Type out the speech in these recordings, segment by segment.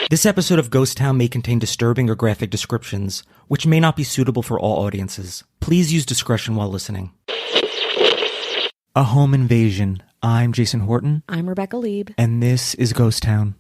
This episode of Ghost Town may contain disturbing or graphic descriptions, which may not be suitable for all audiences. Please use discretion while listening. A home invasion. I'm Jason Horton. I'm Rebecca Lieb. And this is Ghost Town.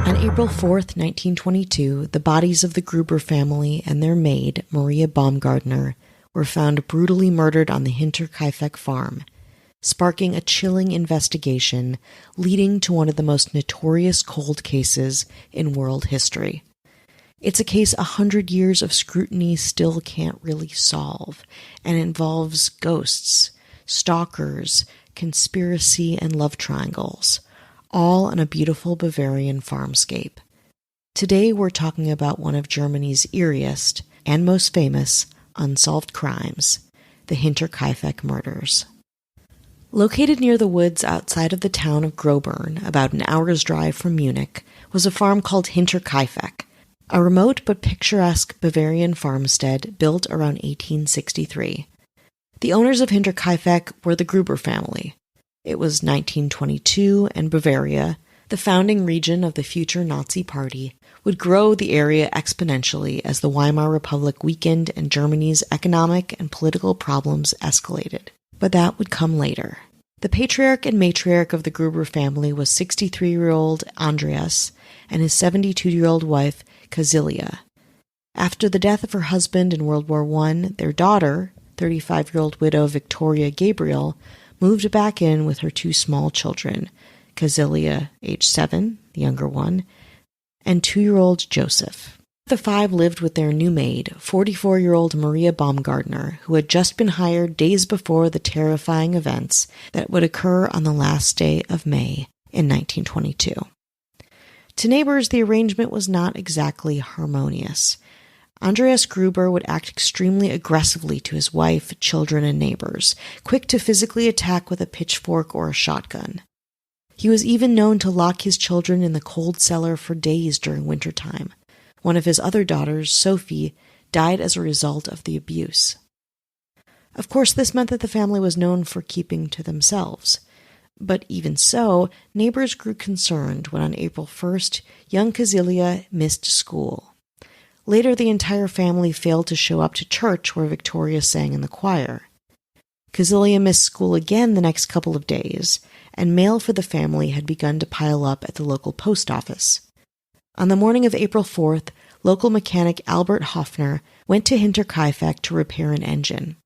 On April 4th, 1922, the bodies of the Gruber family and their maid, Maria Baumgartner, were found brutally murdered on the Hinterkaifeck farm, sparking a chilling investigation leading to one of the most notorious cold cases in world history. It's a case 100 years of scrutiny still can't really solve, and involves ghosts, stalkers, conspiracy, and love triangles, all on a beautiful Bavarian farmscape. Today we're talking about one of Germany's eeriest and most famous unsolved crimes, the Hinterkaifeck Murders. Located near the woods outside of the town of Grobern, about an hour's drive from Munich, was a farm called Hinterkaifeck, a remote but picturesque Bavarian farmstead built around 1863. The owners of Hinterkaifeck were the Gruber family. It was 1922, and Bavaria, the founding region of the future Nazi Party, would grow the area exponentially as the Weimar Republic weakened and Germany's economic and political problems escalated. But that would come later. The patriarch and matriarch of the Gruber family was 63-year-old Andreas and his 72-year-old wife, Kazilia. After the death of her husband in World War I, their daughter, 35-year-old widow Victoria Gabriel, moved back in with her two small children, Kazilia, age 7, the younger one, and 2-year-old Joseph. The five lived with their new maid, 44-year-old Maria Baumgartner, who had just been hired days before the terrifying events that would occur on the last day of May in 1922. To neighbors, the arrangement was not exactly harmonious. Andreas Gruber would act extremely aggressively to his wife, children, and neighbors, quick to physically attack with a pitchfork or a shotgun. He was even known to lock his children in the cold cellar for days during wintertime. One of his other daughters, Sophie, died as a result of the abuse. Of course, this meant that the family was known for keeping to themselves. But even so, neighbors grew concerned when on April 1st, young Kazilia missed school. Later, the entire family failed to show up to church where Victoria sang in the choir. Kazilia missed school again the next couple of days, and mail for the family had begun to pile up at the local post office. On the morning of April 4th, local mechanic Albert Hoffner went to Hinterkaifeck to repair an engine.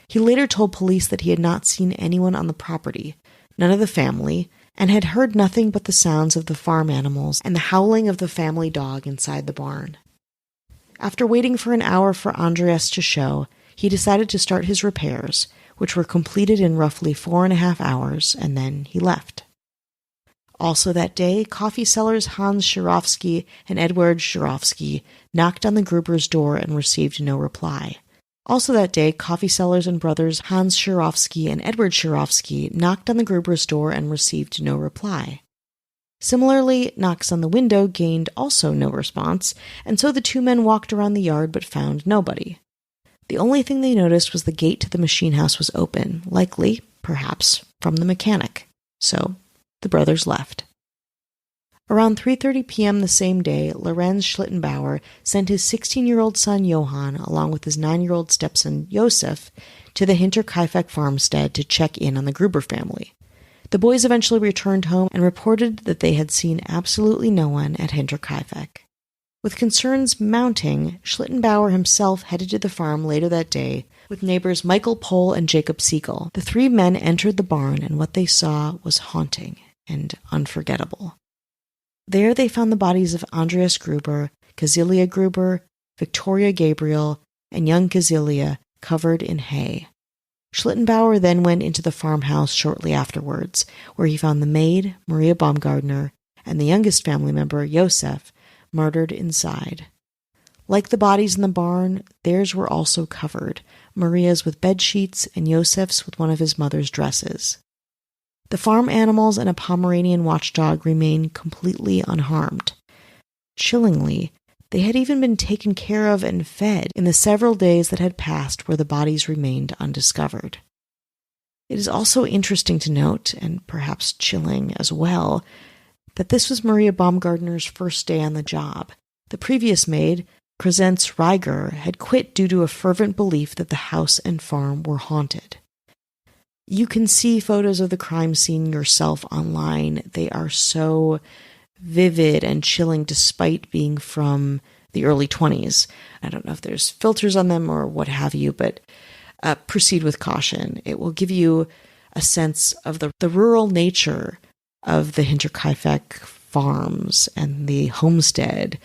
He later told police that he had not seen anyone on the property, none of the family, and had heard nothing but the sounds of the farm animals and the howling of the family dog inside the barn. After waiting for an hour for Andreas to show, he decided to start his repairs, which were completed in roughly 4.5 hours, and then he left. Also that day, coffee sellers Hans Schirowski and Edward Schirowski knocked on the Gruber's door and received no reply. Also that day, coffee sellers and brothers Hans Schirowski and Edward Schirowski knocked on the Gruber's door and received no reply. Similarly, knocks on the window gained also no response, and so the two men walked around the yard but found nobody. The only thing they noticed was the gate to the machine house was open, likely, perhaps, from the mechanic. So, the brothers left. Around 3:30 p.m. the same day, Lorenz Schlittenbauer sent his 16-year-old son Johann, along with his 9-year-old stepson Josef, to the Hinterkaifeck farmstead to check in on the Gruber family. The boys eventually returned home and reported that they had seen absolutely no one at Hinterkaifeck. With concerns mounting, Schlittenbauer himself headed to the farm later that day with neighbors Michael Pohl and Jacob Siegel. The three men entered the barn, and what they saw was haunting and unforgettable. There they found the bodies of Andreas Gruber, Kazilia Gruber, Victoria Gabriel, and young Kazilia covered in hay. Schlittenbauer then went into the farmhouse shortly afterwards, where he found the maid, Maria Baumgartner, and the youngest family member, Josef, murdered inside. Like the bodies in the barn, theirs were also covered, Maria's with bed sheets and Josef's with one of his mother's dresses. The farm animals and a Pomeranian watchdog remained completely unharmed. Chillingly, they had even been taken care of and fed in the several days that had passed where the bodies remained undiscovered. It is also interesting to note, and perhaps chilling as well, that this was Maria Baumgartner's first day on the job. The previous maid, Crescence Reiger, had quit due to a fervent belief that the house and farm were haunted. You can see photos of the crime scene yourself online. They are so vivid and chilling despite being from the early 20s. I don't know if there's filters on them or what have you, but proceed with caution. It will give you a sense of the rural nature of the Hinterkaifeck farms and the homestead,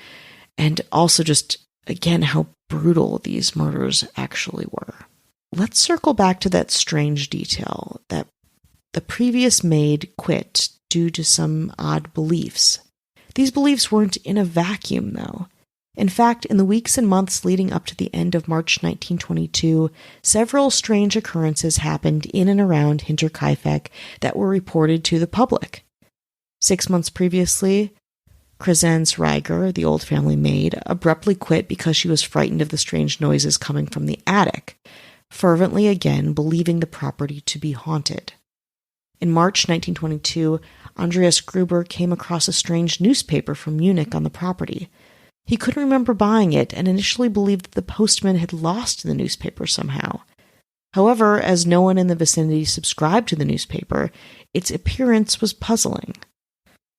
and also just, again, how brutal these murders actually were. Let's circle back to that strange detail that the previous maid quit due to some odd beliefs. These beliefs weren't in a vacuum, though. In fact, in the weeks and months leading up to the end of March 1922, several strange occurrences happened in and around Hinterkaifeck that were reported to the public. 6 months previously, Crescence Reiger, the old family maid, abruptly quit because she was frightened of the strange noises coming from the attic, fervently again believing the property to be haunted. In March 1922, Andreas Gruber came across a strange newspaper from Munich on the property. He couldn't remember buying it and initially believed that the postman had lost the newspaper somehow. However, as no one in the vicinity subscribed to the newspaper, its appearance was puzzling.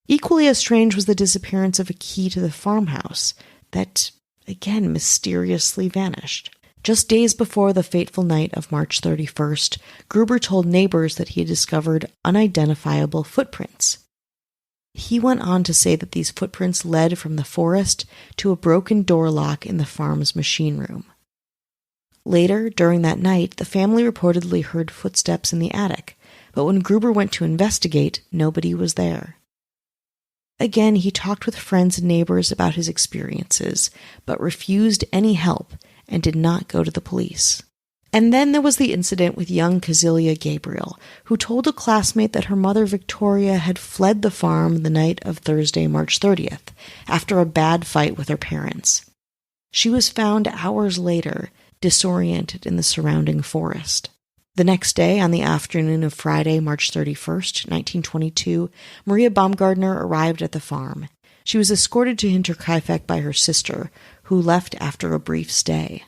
Equally as strange was the disappearance of a key to the farmhouse that, again, mysteriously vanished. Just days before the fateful night of March 31st, Gruber told neighbors that he had discovered unidentifiable footprints. He went on to say that these footprints led from the forest to a broken door lock in the farm's machine room. Later, during that night, the family reportedly heard footsteps in the attic, but when Gruber went to investigate, nobody was there. Again, he talked with friends and neighbors about his experiences, but refused any help and did not go to the police. And then there was the incident with young Casilia Gabriel, who told a classmate that her mother Victoria had fled the farm the night of Thursday, March 30th, after a bad fight with her parents. She was found hours later, disoriented in the surrounding forest. The next day, on the afternoon of Friday, March 31st, 1922, Maria Baumgartner arrived at the farm. She was escorted to Hinterkaifeck by her sister, who left after a brief stay.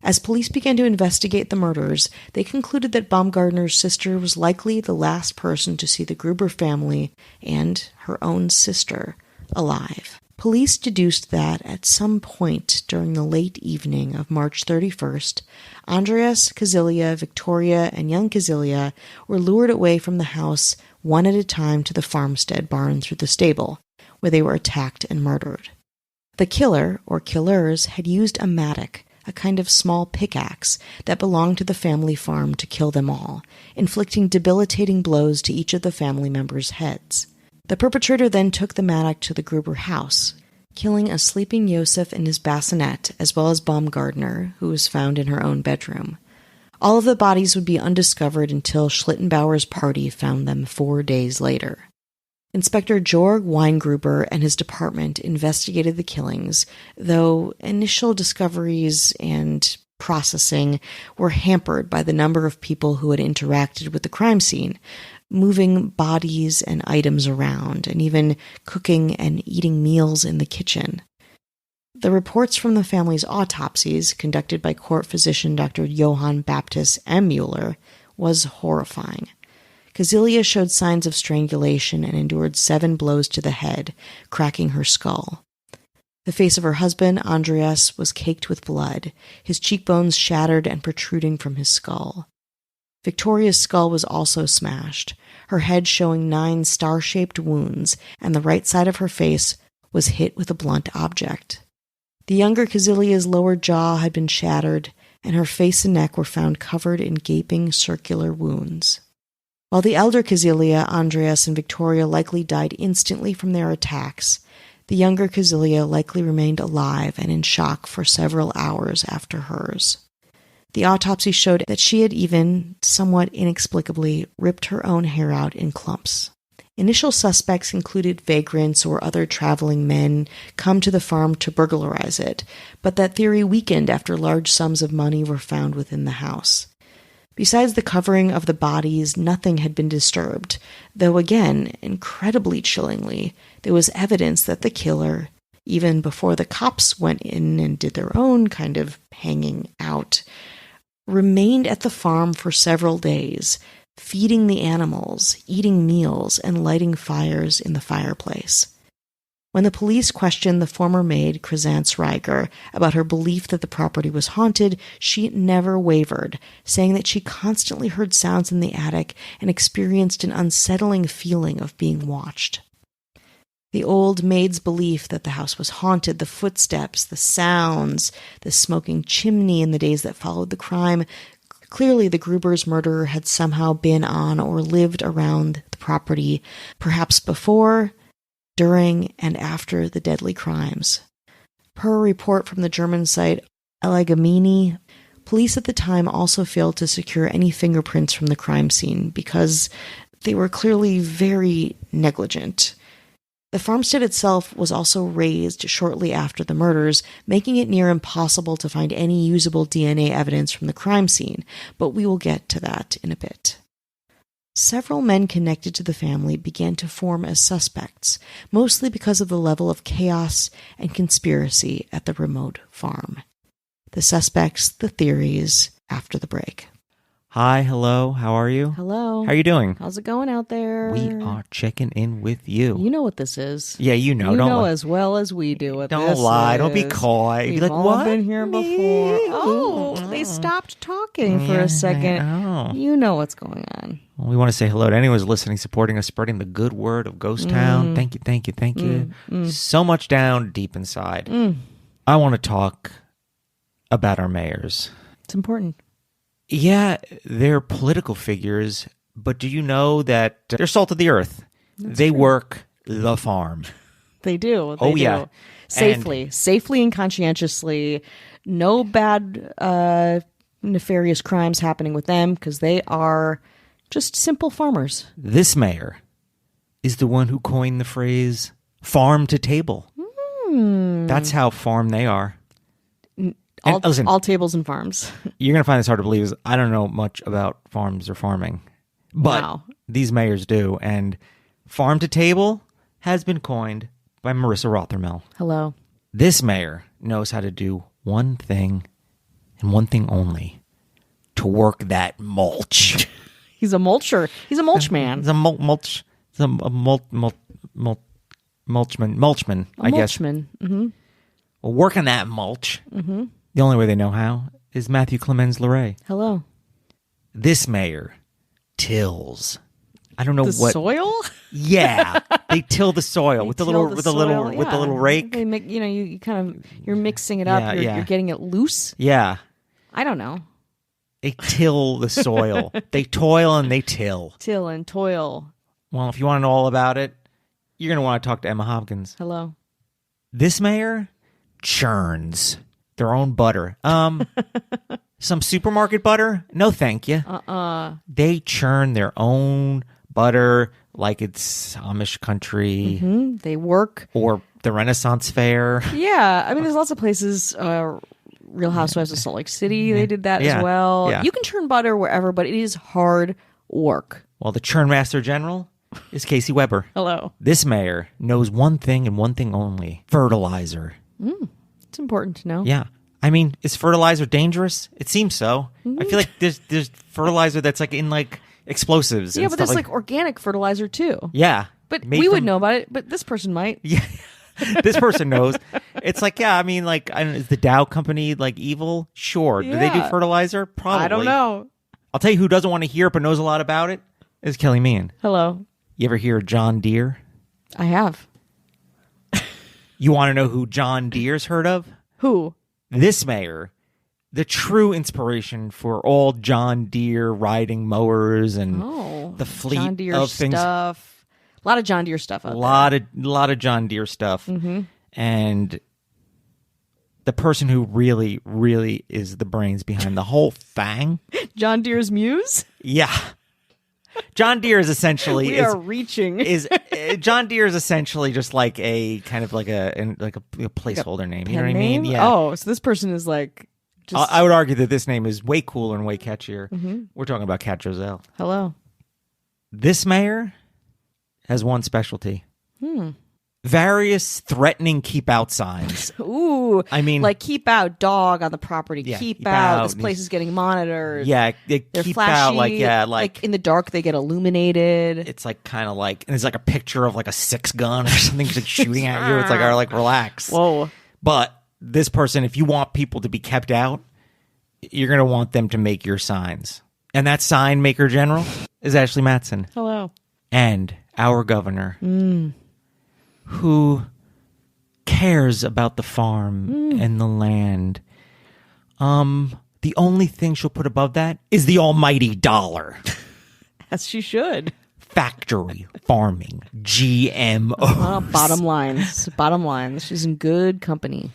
As police began to investigate the murders, they concluded that Baumgartner's sister was likely the last person to see the Gruber family and her own sister alive. Police deduced that at some point during the late evening of March 31st, Andreas, Casilia, Victoria, and young Casilia were lured away from the house one at a time to the farmstead barn through the stable, where they were attacked and murdered. The killer, or killers, had used a mattock, a kind of small pickaxe that belonged to the family farm, to kill them all, inflicting debilitating blows to each of the family members' heads. The perpetrator then took the mattock to the Gruber house, killing a sleeping Josef in his bassinet, as well as Baumgartner, who was found in her own bedroom. All of the bodies would be undiscovered until Schlittenbauer's party found them 4 days later. Inspector Georg Weingruber and his department investigated the killings, though initial discoveries and processing were hampered by the number of people who had interacted with the crime scene, moving bodies and items around, and even cooking and eating meals in the kitchen. The reports from the family's autopsies, conducted by court physician Dr. Johann Baptist M. Mueller, was horrifying. Casilia showed signs of strangulation and endured 7 blows to the head, cracking her skull. The face of her husband, Andreas, was caked with blood, his cheekbones shattered and protruding from his skull. Victoria's skull was also smashed, her head showing 9 star-shaped wounds, and the right side of her face was hit with a blunt object. The younger Casilia's lower jaw had been shattered, and her face and neck were found covered in gaping circular wounds. While the elder Casilia, Andreas, and Victoria likely died instantly from their attacks, the younger Casilia likely remained alive and in shock for several hours after hers. The autopsy showed that she had even, somewhat inexplicably, ripped her own hair out in clumps. Initial suspects included vagrants or other traveling men come to the farm to burglarize it, but that theory weakened after large sums of money were found within the house. Besides the covering of the bodies, nothing had been disturbed, though again, incredibly chillingly, there was evidence that the killer, even before the cops went in and did their own kind of hanging out, remained at the farm for several days, feeding the animals, eating meals, and lighting fires in the fireplace. When the police questioned the former maid, Chrysanthemum Riger, about her belief that the property was haunted, she never wavered, saying that she constantly heard sounds in the attic and experienced an unsettling feeling of being watched. The old maid's belief that the house was haunted, the footsteps, the sounds, the smoking chimney in the days that followed the crime. Clearly, the Gruber's murderer had somehow been on or lived around the property, perhaps before, during, and after the deadly crimes. Per a report from the German site Allegamini, police at the time also failed to secure any fingerprints from the crime scene because they were clearly very negligent. The farmstead itself was also razed shortly after the murders, making it near impossible to find any usable DNA evidence from the crime scene, but we will get to that in a bit. Several men connected to the family began to form as suspects, mostly because of the level of chaos and conspiracy at the remote farm. The suspects, the theories, after the break. Hi, hello, how are you? Hello. How are you doing? How's it going out there? We are checking in with you. You know what this is. Yeah, you know. You don't know lie. as well as we do what Don't this lie. is. Don't be coy. We've Be like, all what? been here before. Oh, they stopped talking for a second. Oh. You know what's going on. Well, we want to say hello to anyone who's listening, supporting us, spreading the good word of Ghost Town. Thank you, thank you, thank you. So much down deep inside. I want to talk about our mayors. It's important. Yeah, they're political figures, but do you know that they're salt of the earth? They work the farm. They do. They Oh, do. yeah. Safely and conscientiously. No bad, nefarious crimes happening with them because they are just simple farmers. This mayor is the one who coined the phrase farm to table. That's how farm they are. All tables and farms. You're going to find this hard to believe. I don't know much about farms or farming, but Wow. These mayors do. And farm to table has been coined by Marissa Rothermel. Hello. This mayor knows how to do one thing and one thing only: to work that mulch. He's a mulcher. He's a mulch man. He's a mulch. He's a mulchman. I guess. Mulchman. Mm-hmm. Well, working that mulch. Mm-hmm. The only way they know how is Matthew Clemens Leray. Hello. This mayor tills. I don't know The what soil? Yeah, they till the soil with the little rake. They make, you kind of you're mixing it up. You're getting it loose. Yeah, I don't know. they till the soil. They toil and they till. Till and toil. Well, if you want to know all about it, you're going to want to talk to Emma Hopkins. Hello. This mayor churns their own butter. Some supermarket butter? No, thank you. They churn their own butter like it's Amish country. Mm-hmm. They work. Or the Renaissance Fair. Yeah. I mean, there's lots of places. Real Housewives of Salt Lake City, they did that as well. Yeah. You can churn butter wherever, but it is hard work. Well, the churn master general is Casey Weber. Hello. This mayor knows one thing and one thing only: fertilizer. It's important to know. Yeah. I mean, is fertilizer dangerous? It seems so. I feel like there's fertilizer that's like in like explosives. Yeah, and but stuff there's like organic fertilizer too. Yeah. But Make we would them- know about it, but this person might. Yeah. This person knows. It's like, yeah, I mean, like, is the Dow company like evil? Sure. Do they do Yeah. fertilizer? Probably. I don't know. I'll tell you who doesn't want to hear it but knows a lot about it is Kelly Meehan. Hello. You ever hear of John Deere? I have. You want to know who John Deere's heard of? Who? This mayor, the true inspiration for all John Deere riding mowers and the fleet John Deere of things. stuff. A lot of John Deere stuff out A there. lot of John Deere stuff. Mm-hmm. And the person who really, really is the brains behind the whole thing. John Deere's muse? Yeah. John Deere is essentially we are reaching. John Deere is essentially just like a kind of like a placeholder name. You know what I mean? Name? Yeah. Oh, so this person is like. Just... I would argue that this name is way cooler and way catchier. Mm-hmm. We're talking about Cat Joselle. Hello. This mayor has one specialty. Various threatening keep out signs. Ooh. I mean, like keep out dog on the property. Yeah, keep out. This place is getting monitored. Yeah, they're keep flashy, out like in the dark they get illuminated. It's like kind of like, and it's like a picture of like a 6-gun or something just like shooting at you. It's like, like relax. Whoa. But this person, if you want people to be kept out, you're going to want them to make your signs. And that sign maker general is Ashley Matson. Hello. And our governor, who cares about the farm and the land. The only thing she'll put above that is the almighty dollar. As she should. Factory farming, GMO. Bottom line. She's in good company.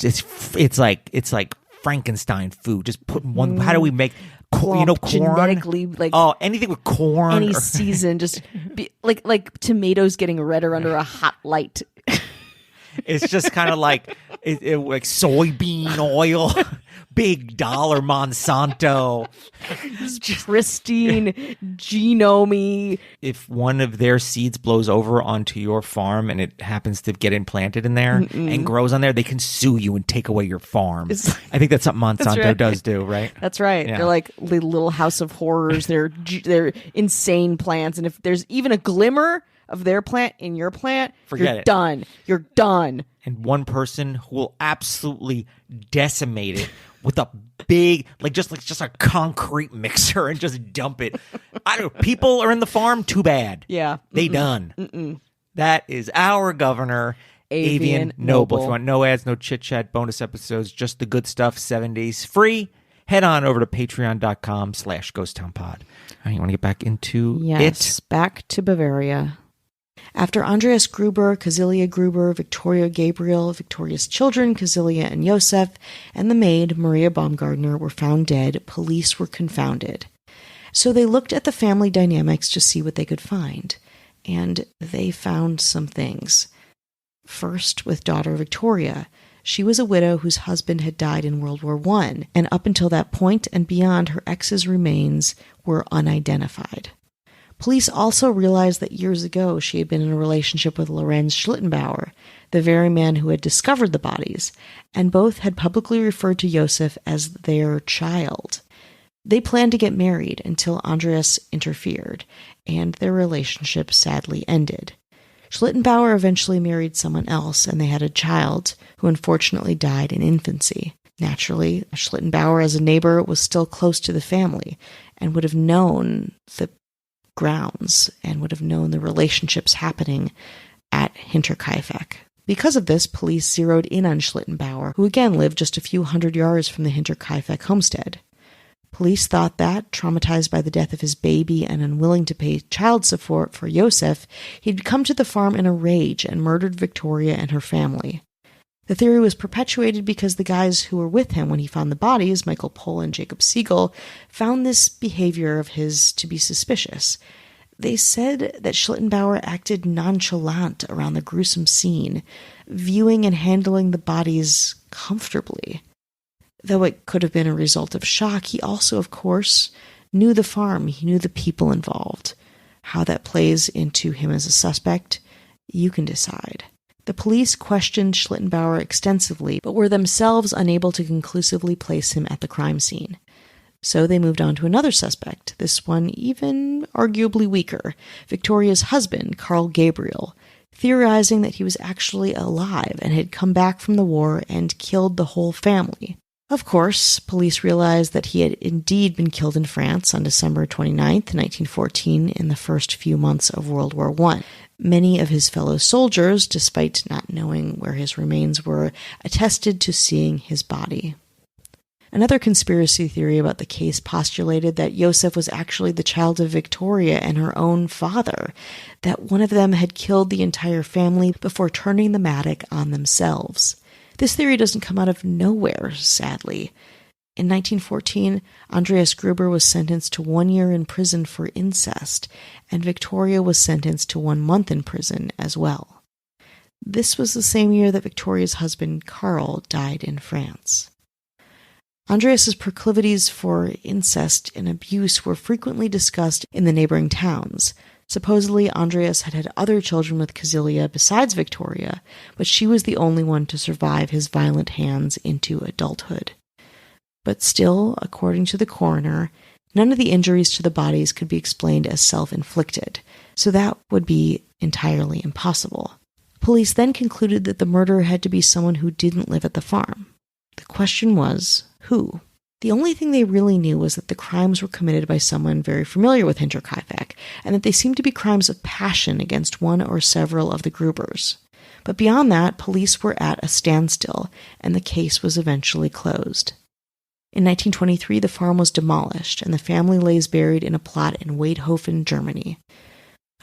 It's like Frankenstein food. Just put one. How do we make corn? Genetically, like anything with corn. Any season, just like tomatoes getting redder under a hot light. It's just kind of like like soybean oil, big dollar Monsanto, just pristine genome. If one of their seeds blows over onto your farm and it happens to get implanted in there and grows on there, they can sue you and take away your farm. I think that's something Monsanto does do, right? That's right. Yeah. They're like the little house of horrors. They're insane plants, and if there's even a glimmer of their plant in your plant, Forget it. Done. You're done. And one person who will absolutely decimate it with a big, just a concrete mixer and just dump it. I don't know. People are in the farm. Too bad. Yeah. They done. That is our governor, Avian Noble. If you want no ads, no chit chat, bonus episodes, just the good stuff, 7 days free, head on over to patreon.com/ghosttownpod. All right, you want to get back into it? Back to Bavaria. After Andreas Gruber, Kazilia Gruber, Victoria Gabriel, Victoria's children, Kazilia and Josef, and the maid, Maria Baumgartner, were found dead, police were confounded. So they looked at the family dynamics to see what they could find. And they found some things. First, with daughter Victoria. She was a widow whose husband had died in World War I, and up until that point and beyond, her ex's remains were unidentified. Police also realized that years ago she had been in a relationship with Lorenz Schlittenbauer, the very man who had discovered the bodies, and both had publicly referred to Josef as their child. They planned to get married until Andreas interfered, and their relationship sadly ended. Schlittenbauer eventually married someone else, and they had a child who unfortunately died in infancy. Naturally, Schlittenbauer, as a neighbor, was still close to the family and would have known the grounds and would have known the relationships happening at Hinterkaifeck. Because of this, police zeroed in on Schlittenbauer, who again lived just a few hundred yards from the Hinterkaifeck homestead. Police thought that, traumatized by the death of his baby and unwilling to pay child support for Josef, he'd come to the farm in a rage and murdered Victoria and her family. The theory was perpetuated because the guys who were with him when he found the bodies, Michael Pohl and Jacob Siegel, found this behavior of his to be suspicious. They said that Schlittenbauer acted nonchalant around the gruesome scene, viewing and handling the bodies comfortably. Though it could have been a result of shock, he also, of course, knew the farm. He knew the people involved. How that plays into him as a suspect, you can decide. The police questioned Schlittenbauer extensively, but were themselves unable to conclusively place him at the crime scene. So they moved on to another suspect, this one even arguably weaker, Victoria's husband, Carl Gabriel, theorizing that he was actually alive and had come back from the war and killed the whole family. Of course, police realized that he had indeed been killed in France on December 29th, 1914, in the first few months of World War I. Many of his fellow soldiers, despite not knowing where his remains were, attested to seeing his body. Another conspiracy theory about the case postulated that Josef was actually the child of Victoria and her own father, that one of them had killed the entire family before turning the matic on themselves. This theory doesn't come out of nowhere, sadly. In 1914, Andreas Gruber was sentenced to 1 year in prison for incest, and Victoria was sentenced to 1 month in prison as well. This was the same year that Victoria's husband, Karl, died in France. Andreas's proclivities for incest and abuse were frequently discussed in the neighboring towns. Supposedly, Andreas had had other children with Casilia besides Victoria, but she was the only one to survive his violent hands into adulthood. But still, according to the coroner, none of the injuries to the bodies could be explained as self-inflicted, so that would be entirely impossible. Police then concluded that the murderer had to be someone who didn't live at the farm. The question was, who? The only thing they really knew was that the crimes were committed by someone very familiar with Hinterkaifeck, and that they seemed to be crimes of passion against one or several of the Grubers. But beyond that, police were at a standstill, and the case was eventually closed. In 1923, the farm was demolished, and the family lays buried in a plot in Weidhofen, Germany.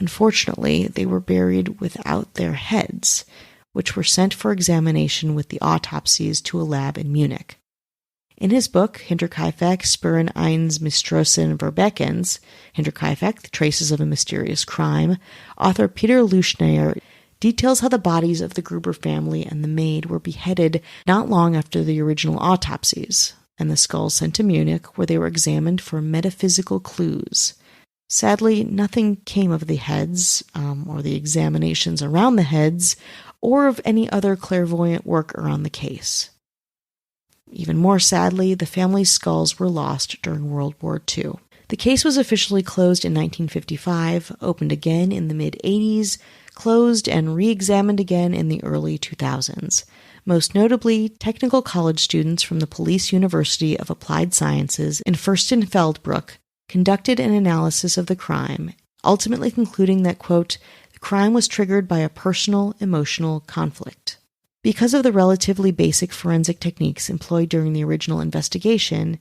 Unfortunately, they were buried without their heads, which were sent for examination with the autopsies to a lab in Munich. In his book, Hinterkaifeck, Spuren eines mysteriösen Verbrechens, Hinterkaifeck, The Traces of a Mysterious Crime, author Peter Leuschner details how the bodies of the Gruber family and the maid were beheaded not long after the original autopsies, and the skulls sent to Munich, where they were examined for metaphysical clues. Sadly, nothing came of the heads, or the examinations around the heads, or of any other clairvoyant work around the case. Even more sadly, the family's skulls were lost during World War II. The case was officially closed in 1955, opened again in the mid-'80s, closed and re-examined again in the early 2000s. Most notably, technical college students from the Police University of Applied Sciences in Fürstenfeldbruck conducted an analysis of the crime, ultimately concluding that, quote, the crime was triggered by a personal, emotional conflict. Because of the relatively basic forensic techniques employed during the original investigation,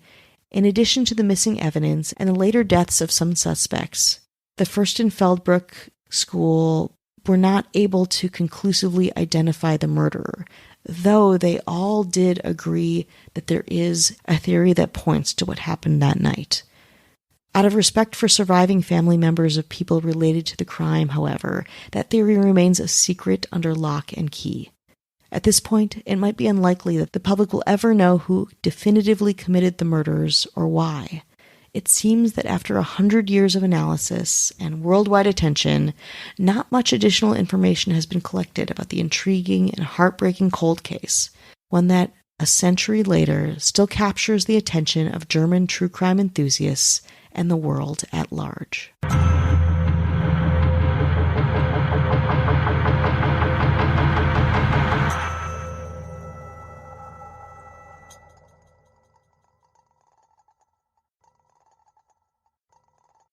in addition to the missing evidence and the later deaths of some suspects, the Fürstenfeldbruck school were not able to conclusively identify the murderer, though they all did agree that there is a theory that points to what happened that night. Out of respect for surviving family members of people related to the crime, however, that theory remains a secret under lock and key. At this point, it might be unlikely that the public will ever know who definitively committed the murders or why. It seems that after 100 years of analysis and worldwide attention, not much additional information has been collected about the intriguing and heartbreaking cold case, one that, a century later, still captures the attention of German true crime enthusiasts and the world at large.